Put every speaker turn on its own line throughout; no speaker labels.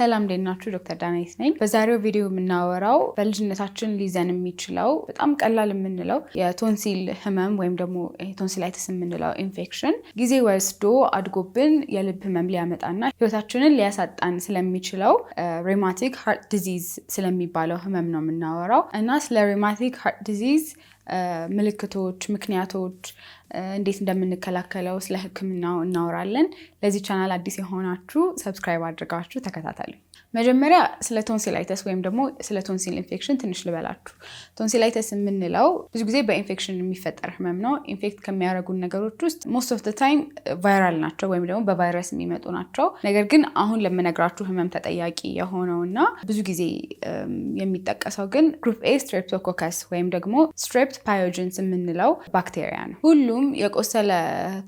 ሰላም ደናችሁ ዶክተር ዳናይት ነኝ። በዛሬው ቪዲዮ የምናወራው በልጅነታችን ሊዘን የሚችለው በጣም ቀላል የምንለው የቶንሲል ህመም ወይም ደግሞ ቶንሲላይቲስ የምንለው ኢንፌክሽን ጊዜ ወስዶ አድጎብን የልብ ህመም ሊያመጣና ህይወታችንን ሊያሳጣን ስለሚችለው ሬማቲክ ሃርት ዲዚዝ ስለሚባለው ህመም ነው የምናወራው እና ስለ ሬማቲክ ሃርት ዲዚዝ ምልክቶች፣ ምክንያቶች እንዴት እንደምንከላከለው ስለ ህክምናው እናወራለን። ለዚህ ቻናል አዲስ የሆናችሁ ሰብስክራይብ አድርጋችሁ ተከታተሉ። መጀመሪያ ስለ ቶንሲላይተስ ወይም ደግሞ ስለ ቶንሲል ኢንፌክሽን ትንሽ ልበላችሁ። ቶንሲላይተስ የምንለው ብዙ ጊዜ በኢንፌክሽን የሚፈጠር ህመም ነው። ኢንፌክት ከሚያደርጉን ነገሮች ውስጥ ሞስት ኦፍ ዘ ታይም ቫይራል ናቸው ወይም ደግሞ በቫይረስ የሚመጡ ናቸው። ነገር ግን አሁን ለምነግራችሁ ህመም ተጠያቂ የሆነውና ብዙ ጊዜ የሚጠቀሰው ግን ግሩፕ ኤ ስትሬፕቶኮከስ ወይም ደግሞ ስትሬፕት ፓዮጀንስ የምንለው ባክቴሪያ ነው። ሁሉም የቆሰለ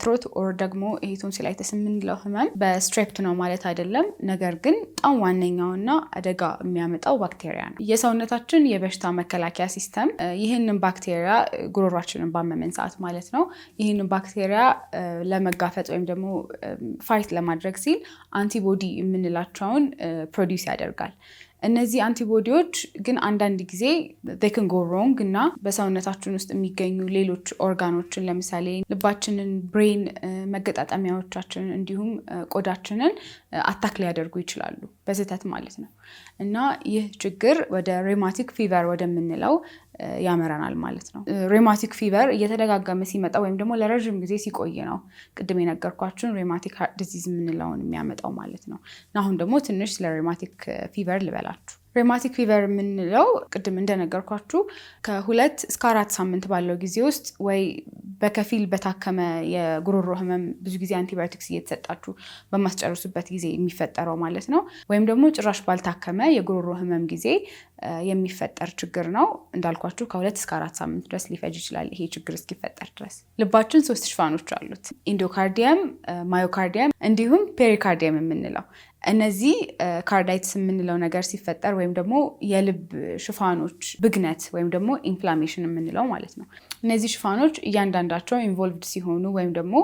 ትሮት ኦር ደግሞ ይሄ ቶንሲላይተስ የምንለው ህመም በስትሬፕት ነው ማለት አይደለም። ነገር ግን በጣም ዋነኛውና አደጋ የሚያመጣው ባክቴሪያ ነው። የሰውነታችን የበሽታ መከላከያ ሲስተም ይህንን ባክቴሪያ ጉሮሯችንን ባመመን ሰዓት ማለት ነው ይህንን ባክቴሪያ ለመጋፈጥ ወይም ደግሞ ፋይት ለማድረግ ሲል አንቲቦዲ የምንላቸውን ፕሮዲውስ ያደርጋል። እነዚህ አንቲቦዲዎች ግን አንዳንድ ጊዜ they can go wrong እና በሰውነታችን ውስጥ የሚገኙ ሌሎች ኦርጋኖችን ለምሳሌ ልባችንን፣ ብሬን፣ መገጣጠሚያዎቻችንን እንዲሁም ቆዳችንን አታክ ሊያደርጉ ይችላሉ በስህተት ማለት ነው። እና ይህ ችግር ወደ ሬማቲክ ፊቨር ወደምንለው ያመራናል ማለት ነው። ሬማቲክ ፊቨር እየተደጋገመ ሲመጣ ወይም ደግሞ ለረዥም ጊዜ ሲቆይ ነው ቅድም የነገርኳችሁን ሬማቲክ ሃርት ዲዚዝ የምንለውን የሚያመጣው ማለት ነው። እና አሁን ደግሞ ትንሽ ስለ ሬማቲክ ፊቨር ልበላችሁ። ሬማቲክ ፊቨር የምንለው ቅድም እንደነገርኳችሁ ከ2 እስከ 4 ሳምንት ባለው ጊዜ ውስጥ ወይ በከፊል በታከመ የጉሮሮ ህመም ብዙ ጊዜ አንቲባዮቲክስ እየተሰጣችሁ በማስጨርሱበት ጊዜ የሚፈጠረው ማለት ነው። ወይም ደግሞ ጭራሽ ባልታከመ የጉሮሮ ህመም ጊዜ የሚፈጠር ችግር ነው። እንዳልኳችሁ ከ2 እስከ 4 ሳምንት ድረስ ሊፈጅ ይችላል ይሄ ችግር እስኪፈጠር ድረስ። ልባችን 3 ሽፋኖች አሉት፣ ኢንዶካርዲየም፣ ማዮካርዲየም እንዲሁም ፔሪካርዲየም የምንለው። እነዚህ ካርዳይትስ የምንለው ነገር ሲፈጠር ወይም ደግሞ የልብ ሽፋኖች ብግነት ወይም ደግሞ ኢንፍላሜሽን የምንለው ማለት ነው። እነዚህ ሽፋኖች እያንዳንዳቸው ኢንቮልቭድ ሲሆኑ ወይም ደግሞ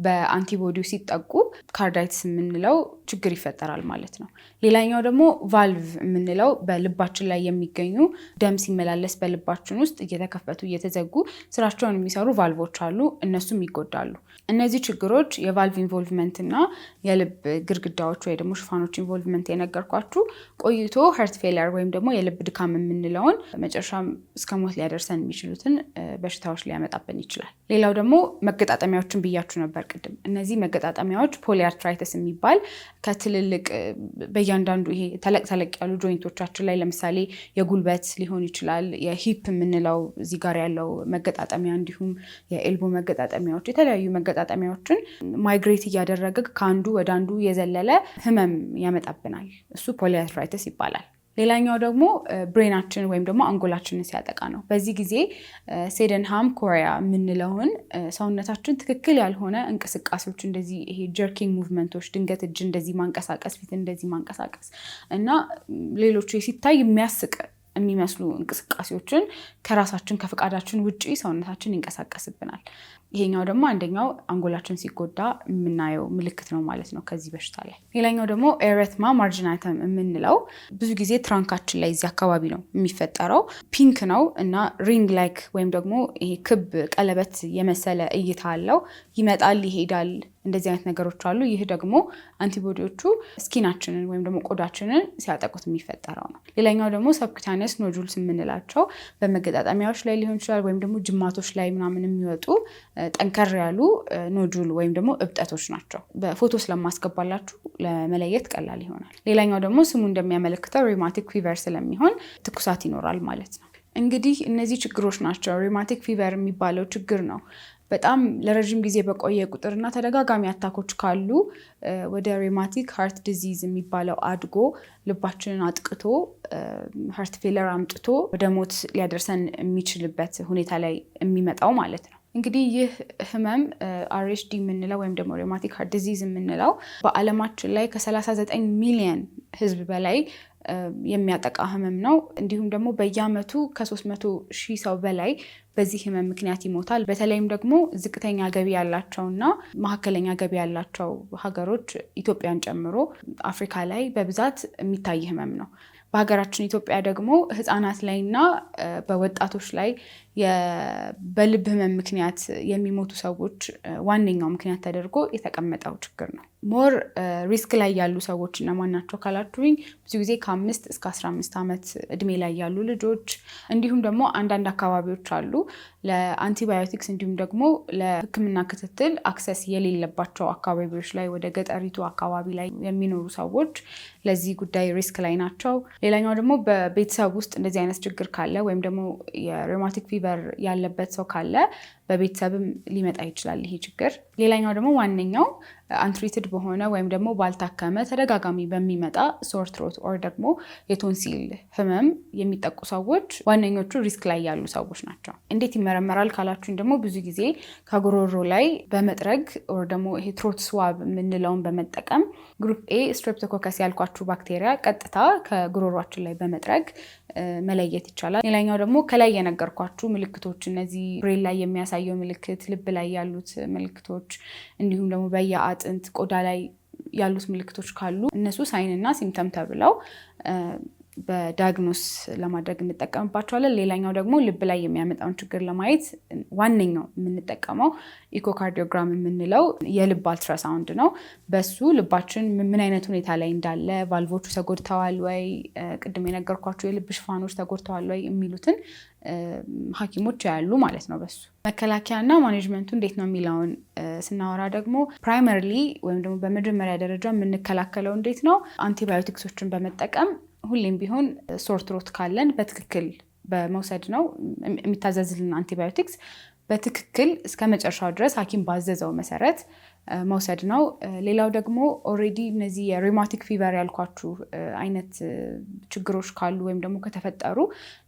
በአንቲቦዲው ሲጠቁ ካርዳይትስ የምንለው ችግር ይፈጠራል ማለት ነው። ሌላኛው ደግሞ ቫልቭ የምንለው በልባችን ላይ የሚገኙ ደም ሲመላለስ በልባችን ውስጥ እየተከፈቱ እየተዘጉ ስራቸውን የሚሰሩ ቫልቮች አሉ፣ እነሱም ይጎዳሉ። እነዚህ ችግሮች የቫልቭ ኢንቮልቭመንት እና የልብ ግድግዳዎች ወይ ደግሞ ሽፋኖች ኢንቮልቭመንት የነገርኳችሁ ቆይቶ ሀርት ፌለር ወይም ደግሞ የልብ ድካም የምንለውን መጨረሻም እስከ ሞት ሊያደርሰን የሚችሉትን በሽታዎች ሊያመጣብን ይችላል። ሌላው ደግሞ መገጣጠሚያዎችን ብያችሁ ነበር ቅድም። እነዚህ መገጣጠሚያዎች ፖሊአርትራይተስ የሚባል ከትልልቅ በእያንዳንዱ ይሄ ተለቅ ተለቅ ያሉ ጆይንቶቻችን ላይ ለምሳሌ የጉልበት ሊሆን ይችላል፣ የሂፕ የምንለው እዚህ ጋር ያለው መገጣጠሚያ እንዲሁም የኤልቦ መገጣጠሚያዎች የተለያዩ መገጣጠሚያዎችን ማይግሬት እያደረገ ከአንዱ ወደ አንዱ የዘለለ ህመም ያመጣብናል። እሱ ፖሊአርትራይተስ ይባላል። ሌላኛው ደግሞ ብሬናችን ወይም ደግሞ አንጎላችንን ሲያጠቃ ነው። በዚህ ጊዜ ሴደንሃም ኮሪያ የምንለውን ሰውነታችን ትክክል ያልሆነ እንቅስቃሴዎች እንደዚህ ይሄ ጀርኪንግ ሙቭመንቶች፣ ድንገት እጅ እንደዚህ ማንቀሳቀስ፣ ፊት እንደዚህ ማንቀሳቀስ እና ሌሎቹ ሲታይ የሚያስቅ የሚመስሉ እንቅስቃሴዎችን ከራሳችን ከፈቃዳችን ውጪ ሰውነታችን ይንቀሳቀስብናል። ይሄኛው ደግሞ አንደኛው አንጎላችን ሲጎዳ የምናየው ምልክት ነው ማለት ነው ከዚህ በሽታ ላይ። ሌላኛው ደግሞ ኤሬትማ ማርጂናይተም የምንለው ብዙ ጊዜ ትራንካችን ላይ እዚህ አካባቢ ነው የሚፈጠረው። ፒንክ ነው እና ሪንግ ላይክ ወይም ደግሞ ይሄ ክብ ቀለበት የመሰለ እይታ አለው። ይመጣል ይሄዳል፣ እንደዚህ አይነት ነገሮች አሉ። ይህ ደግሞ አንቲቦዲዎቹ ስኪናችንን ወይም ደግሞ ቆዳችንን ሲያጠቁት የሚፈጠረው ነው። ሌላኛው ደግሞ ሰብኩታነስ ኖጁልስ የምንላቸው በመገጣጠሚያዎች ላይ ሊሆን ይችላል ወይም ደግሞ ጅማቶች ላይ ምናምን የሚወጡ ጠንከር ያሉ ኖጁል ወይም ደግሞ እብጠቶች ናቸው። በፎቶ ስለማስገባላችሁ ለመለየት ቀላል ይሆናል። ሌላኛው ደግሞ ስሙ እንደሚያመለክተው ሬማቲክ ፊቨር ስለሚሆን ትኩሳት ይኖራል ማለት ነው። እንግዲህ እነዚህ ችግሮች ናቸው ሬማቲክ ፊቨር የሚባለው ችግር ነው። በጣም ለረጅም ጊዜ በቆየ ቁጥርና ተደጋጋሚ አታኮች ካሉ ወደ ሬማቲክ ሃርት ዲዚዝ የሚባለው አድጎ ልባችንን አጥቅቶ ሃርት ፌለር አምጥቶ ወደ ሞት ሊያደርሰን የሚችልበት ሁኔታ ላይ የሚመጣው ማለት ነው። እንግዲህ ይህ ህመም RHD የምንለው ወይም ደግሞ ሪውማቲክ ሃርት ዲዚዝ የምንለው በዓለማችን ላይ ከ39 ሚሊዮን ህዝብ በላይ የሚያጠቃ ህመም ነው። እንዲሁም ደግሞ በየአመቱ ከ300 ሺህ ሰው በላይ በዚህ ህመም ምክንያት ይሞታል። በተለይም ደግሞ ዝቅተኛ ገቢ ያላቸውና መካከለኛ ገቢ ያላቸው ሀገሮች ኢትዮጵያን ጨምሮ አፍሪካ ላይ በብዛት የሚታይ ህመም ነው። በሀገራችን ኢትዮጵያ ደግሞ ህፃናት ላይና በወጣቶች ላይ በልብ ህመም ምክንያት የሚሞቱ ሰዎች ዋነኛው ምክንያት ተደርጎ የተቀመጠው ችግር ነው። ሞር ሪስክ ላይ ያሉ ሰዎች እነማን ናቸው ካላችሁኝ፣ ብዙ ጊዜ ከ5 እስከ 15 ዓመት እድሜ ላይ ያሉ ልጆች፣ እንዲሁም ደግሞ አንዳንድ አካባቢዎች አሉ ለአንቲባዮቲክስ እንዲሁም ደግሞ ለህክምና ክትትል አክሰስ የሌለባቸው አካባቢዎች ላይ ወደ ገጠሪቱ አካባቢ ላይ የሚኖሩ ሰዎች ለዚህ ጉዳይ ሪስክ ላይ ናቸው። ሌላኛው ደግሞ በቤተሰብ ውስጥ እንደዚህ አይነት ችግር ካለ ወይም ደግሞ የሪውማቲክ ፊቨር ያለበት ሰው ካለ በቤተሰብም ሊመጣ ይችላል ይሄ ችግር። ሌላኛው ደግሞ ዋነኛው አንትሪትድ በሆነ ወይም ደግሞ ባልታከመ ተደጋጋሚ በሚመጣ ሶር ትሮት ኦር ደግሞ የቶንሲል ህመም የሚጠቁ ሰዎች ዋነኞቹ ሪስክ ላይ ያሉ ሰዎች ናቸው። እንዴት ይመረመራል ካላችሁኝ ደግሞ ብዙ ጊዜ ከጉሮሮ ላይ በመጥረግ ኦር ደግሞ ይሄ ትሮት ስዋብ የምንለውን በመጠቀም ግሩፕ ኤ ስትሬፕቶኮከስ ያልኳችሁ ባክቴሪያ ቀጥታ ከጉሮሯችን ላይ በመጥረግ መለየት ይቻላል። ሌላኛው ደግሞ ከላይ የነገርኳችሁ ምልክቶች፣ እነዚህ ብሬን ላይ የሚያሳየው ምልክት፣ ልብ ላይ ያሉት ምልክቶች እንዲሁም ደግሞ በየአጥንት ቆዳ ላይ ያሉት ምልክቶች ካሉ እነሱ ሳይንና ሲምፕተም ተብለው በዳያግኖስ ለማድረግ እንጠቀምባቸዋለን። ሌላኛው ደግሞ ልብ ላይ የሚያመጣውን ችግር ለማየት ዋነኛው የምንጠቀመው ኢኮካርዲዮግራም የምንለው የልብ አልትራሳውንድ ነው። በሱ ልባችን ምን አይነት ሁኔታ ላይ እንዳለ፣ ቫልቮቹ ተጎድተዋል ወይ፣ ቅድም የነገርኳቸው የልብ ሽፋኖች ተጎድተዋል ወይ የሚሉትን ሐኪሞች ያሉ ማለት ነው። በሱ መከላከያና ማኔጅመንቱ እንዴት ነው የሚለውን ስናወራ ደግሞ ፕራይመሪሊ ወይም ደግሞ በመጀመሪያ ደረጃ የምንከላከለው እንዴት ነው? አንቲባዮቲክሶችን በመጠቀም ሁሌም ቢሆን ሶር ትሮት ካለን በትክክል በመውሰድ ነው የሚታዘዝልን አንቲባዮቲክስ በትክክል እስከ መጨረሻው ድረስ ሐኪም ባዘዘው መሰረት መውሰድ ነው። ሌላው ደግሞ ኦልሬዲ እነዚህ የሪውማቲክ ፊቨር ያልኳችሁ አይነት ችግሮች ካሉ ወይም ደግሞ ከተፈጠሩ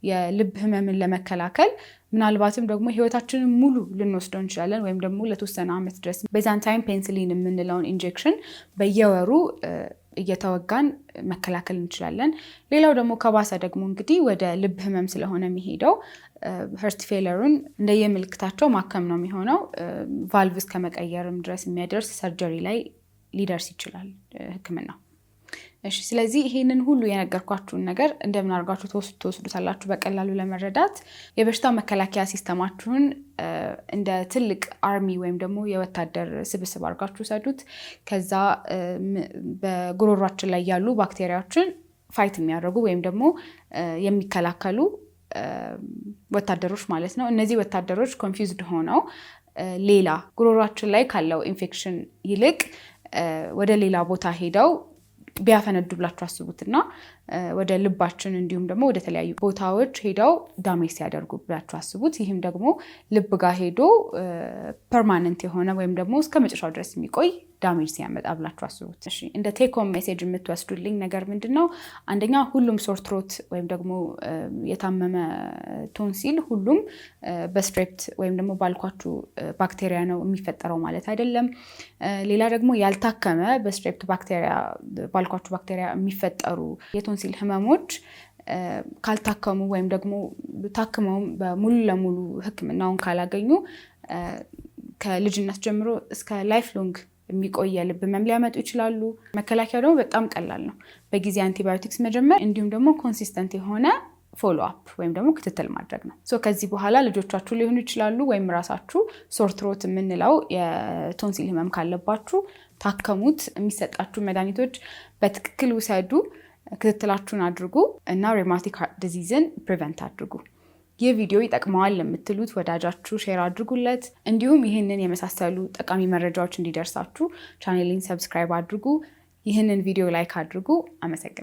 የልብ ህመምን ለመከላከል ምናልባትም ደግሞ ህይወታችንን ሙሉ ልንወስደው እንችላለን ወይም ደግሞ ለተወሰነ ዓመት ድረስ ቤዛንታይን ፔንሲሊን የምንለውን ኢንጀክሽን በየወሩ እየተወጋን መከላከል እንችላለን። ሌላው ደግሞ ከባሰ ደግሞ እንግዲህ ወደ ልብ ህመም ስለሆነ የሚሄደው ሄርት ፌለሩን እንደየምልክታቸው ማከም ነው የሚሆነው። ቫልቭ እስከ መቀየርም ድረስ የሚያደርስ ሰርጀሪ ላይ ሊደርስ ይችላል ህክምናው። እሺ፣ ስለዚህ ይሄንን ሁሉ የነገርኳችሁን ነገር እንደምን አድርጋችሁ ትወስዱታላችሁ በቀላሉ ለመረዳት የበሽታ መከላከያ ሲስተማችሁን እንደ ትልቅ አርሚ ወይም ደግሞ የወታደር ስብስብ አድርጋችሁ ሰዱት። ከዛ በጉሮሯችን ላይ ያሉ ባክቴሪያዎችን ፋይት የሚያደርጉ ወይም ደግሞ የሚከላከሉ ወታደሮች ማለት ነው። እነዚህ ወታደሮች ኮንፊውዝድ ሆነው ሌላ ጉሮሯችን ላይ ካለው ኢንፌክሽን ይልቅ ወደ ሌላ ቦታ ሄደው ቢያፈነዱ ብላችሁ አስቡትና ወደ ልባችን እንዲሁም ደግሞ ወደ ተለያዩ ቦታዎች ሄደው ዳሜጅ ሲያደርጉ ብላችሁ አስቡት። ይህም ደግሞ ልብ ጋር ሄዶ ፐርማነንት የሆነ ወይም ደግሞ እስከ መጨረሻው ድረስ የሚቆይ ዳሜጅ ሲያመጣ ብላችሁ አስቡት። እሺ፣ እንደ ቴክ ሆም ሜሴጅ የምትወስዱልኝ ነገር ምንድነው? አንደኛ ሁሉም ሶር ትሮት ወይም ደግሞ የታመመ ቶንሲል ሁሉም በስትሬፕት ወይም ደግሞ ባልኳችሁ ባክቴሪያ ነው የሚፈጠረው ማለት አይደለም። ሌላ ደግሞ ያልታከመ በስትሬፕት ባክቴሪያ ባልኳችሁ ባክቴሪያ የሚፈጠሩ የቶንሲል ህመሞች ካልታከሙ ወይም ደግሞ ታክመውም በሙሉ ለሙሉ ህክምናውን ካላገኙ ከልጅነት ጀምሮ እስከ ላይፍ ሎንግ የሚቆይ የልብ ህመም ሊያመጡ ይችላሉ። መከላከያው ደግሞ በጣም ቀላል ነው። በጊዜ አንቲባዮቲክስ መጀመር እንዲሁም ደግሞ ኮንሲስተንት የሆነ ፎሎ አፕ ወይም ደግሞ ክትትል ማድረግ ነው። ከዚህ በኋላ ልጆቻችሁ ሊሆኑ ይችላሉ ወይም ራሳችሁ ሶር ትሮት የምንለው የቶንሲል ህመም ካለባችሁ ታከሙት። የሚሰጣችሁ መድኃኒቶች በትክክል ውሰዱ፣ ክትትላችሁን አድርጉ እና ሪውማቲክ ሃርት ዲዚዝን ፕሪቨንት አድርጉ። ይህ ቪዲዮ ይጠቅመዋል ለምትሉት ወዳጃችሁ ሼር አድርጉለት። እንዲሁም ይህንን የመሳሰሉ ጠቃሚ መረጃዎች እንዲደርሳችሁ ቻናሌን ሰብስክራይብ አድርጉ። ይህንን ቪዲዮ ላይክ አድርጉ። አመሰግናለሁ።